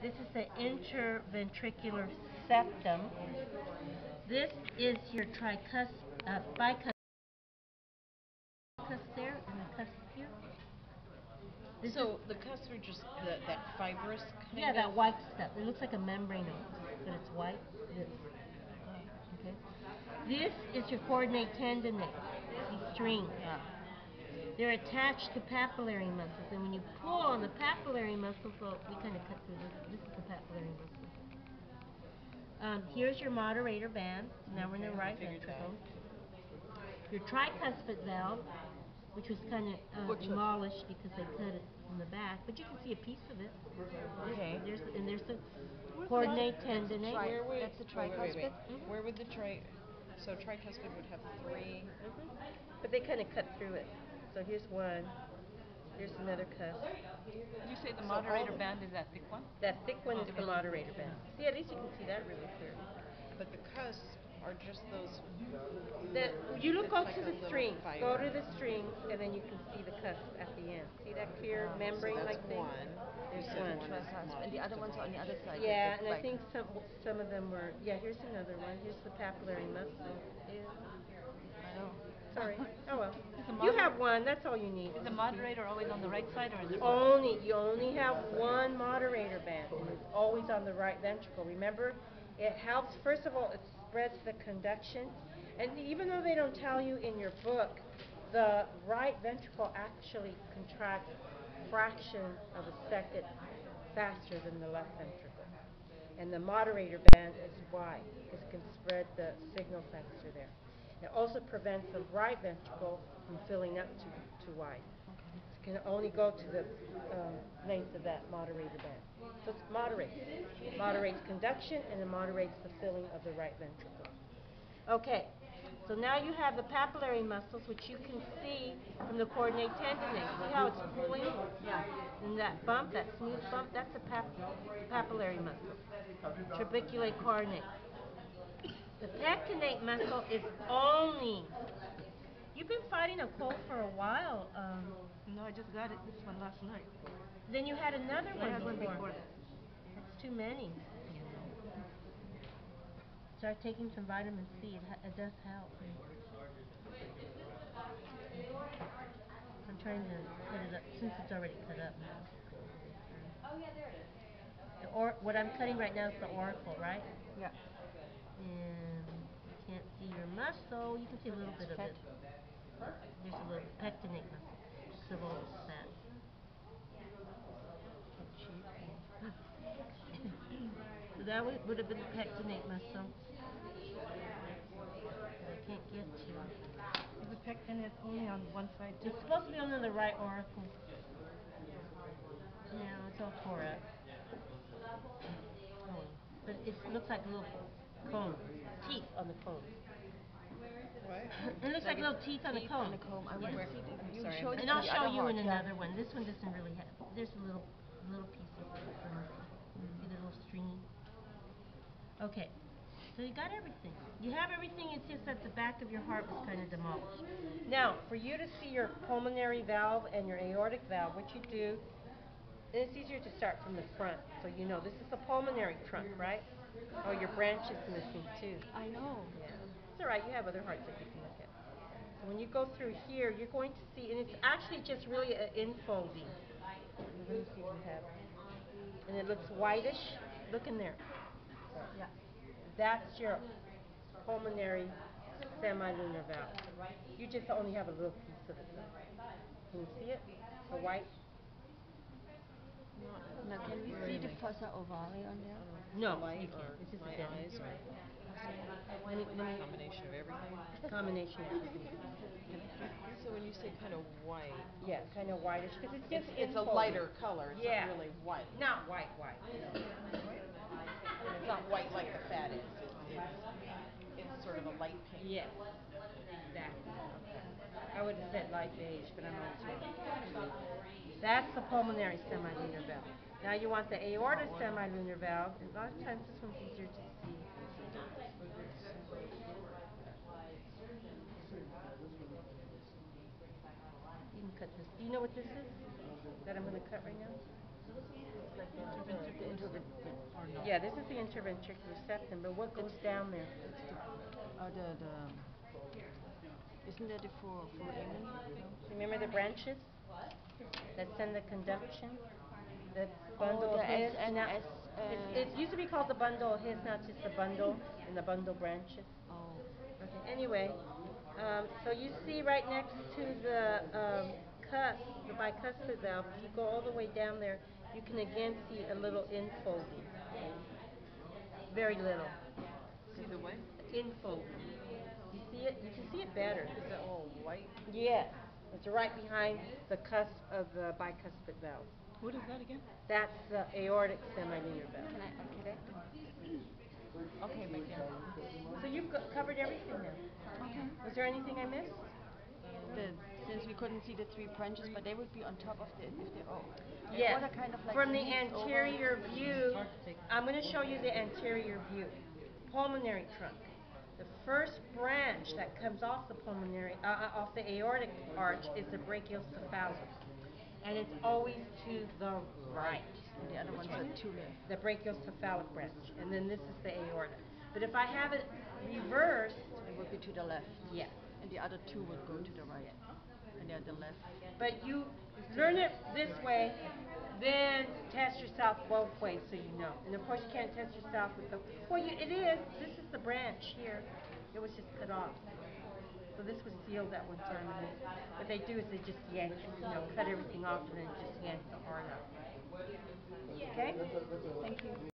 This is the interventricular septum. This is your bicuspid there, and the cusp here. So the cusps are just that fibrous kind Yeah, of? that white stuff. It looks like a membrane, but it's white. This. Okay. This is your coordinate tendinate, these strings. They're attached to papillary muscles, and when you pull on the papillary muscles, well, we kind of cut through this. This is the papillary muscle. Here's your moderator band. Now we're in the right ventricle. Your tricuspid valve, which was kind of demolished because they cut it from the back, but you can see a piece of it. Okay. There's the coordinate tendinate. That's the tricuspid? Where would the so tricuspid would have three? But they kind of cut through it. So here's one. Here's another cusp. Did you say the moderator band is that thick one? That thick one is the moderator band. See, at least you can see that really clearly. But the cusps are just those. You look out to the strings. Go to the strings, and then you can see the cusp at the end. See that clear membrane-like thing? There's one. And the other ones are on the other side. Yeah, and I think some of them were. Yeah, here's another one. Here's the papillary muscle. Sorry. Oh well. You have one. That's all you need. Is the moderator always on the right side or is it? You only have one moderator band, and it's always on the right ventricle. Remember, it helps. First of all, it spreads the conduction, and even though they don't tell you in your book, the right ventricle actually contracts a fraction of a second faster than the left ventricle, and the moderator band is wide because it can spread the signal faster there. It also prevents the right ventricle from filling up too wide. It can only go to the length of that moderator band. So it moderates conduction, and it moderates the filling of the right ventricle. Okay, so now you have the papillary muscles, which you can see from the coordinate tendinate. See how it's pulling? Yeah. And that bump, that smooth bump, that's a papillary muscle. Trabeculate coordinate. The pectinate muscle is only. You've been fighting a cold for a while. No, I just got this one last night. Then you had another one. I had one before. That's too many. Start taking some vitamin C. It does help. I'm trying to cut it up since it's already cut up. Oh yeah, there it is. What I'm cutting right now is the auricle, right? Yeah. And you can't see your muscle. You can see a little bit of it. There's a little pectinate muscle. It's a little fat. So that would have been the pectinate muscle. I can't get to. Is the pectinate only on one side too? It's supposed to be on the right auricle. No, it's all tore up. But it looks like a little cone. Teeth on the cone. What? It looks like little teeth on the cone. I want to see you showed it. And I'll show you in another one. This one doesn't really have. There's a little pieces of it. See the little stringy. Okay, so you got everything. You have everything. It's just that the back of your heart was kind of demolished. Now, for you to see your pulmonary valve and your aortic valve, what you do. And it's easier to start from the front, so you know this is the pulmonary trunk, right? Oh, your branch is missing too. I know. Yeah. It's all right. You have other hearts that you can look at. So when you go through here, you're going to see, and it's actually just really an infolding. Let me see if you have. And it looks whitish. Look in there. Yeah. That's your pulmonary semilunar valve. You just only have a little piece of it. Can you see it? The white. Now, can we see the fossa ovale on there? No, you can't. It's just a dead eyes or combination of everything? Combination of everything. So when you say kind of white, yeah, kind of whitish, because it's just it's a lighter color. It's not really white. Not white. It's not white like the fat is. It's sort of a light pink. Yes, exactly. Okay. I would have said light beige, but I'm not sure. That's the pulmonary semilunar valve. Now you want the aortic semilunar valve. A lot of times this one's easier to see. You can cut this. Do you know what this is? That I'm going to cut right now? It's like Yeah, this is the interventricular septum, but what goes down there? Isn't that the foramen? No? Remember the branches that send the conduction? The Oh, bundle the of his. Now, SNS, it used to be called the bundle of his, not just the bundle and the bundle branches. Oh. Okay. Anyway, so you see right next to the cusp, the bicuspid valve, if you go all the way down there, you can again see a little infolding. Very little. See the what? Infolding. You see it? You can see it better. Is it all white? Yes. It's right behind the cusp of the bicuspid valve. What is that again? That's the aortic semilinear valve. Can I? Okay? Okay, my dear. So you've covered everything now. Okay. Was there anything I missed? Since we couldn't see the 3 branches, but they would be on top of the Yes. aorta kind of like From the leads over. anterior view, I'm going to show you the anterior view. Pulmonary trunk. The first branch that comes off the off the aortic arch is the brachiocephalus, and it's always to the right. And the other ones are to left. The brachiocephalic branch, and then this is the aorta. But if I have it reversed, It would be to the left. yes. And the other 2 would go to the right. And they're the left. But you learn it this way, then test yourself both ways so you know. And of course you can't test yourself with the, well, it is. This is the branch here. It was just cut off. So this was sealed at one time. And what they do is they just yank it, cut everything off and then just yank the heart out. Okay? Thank you.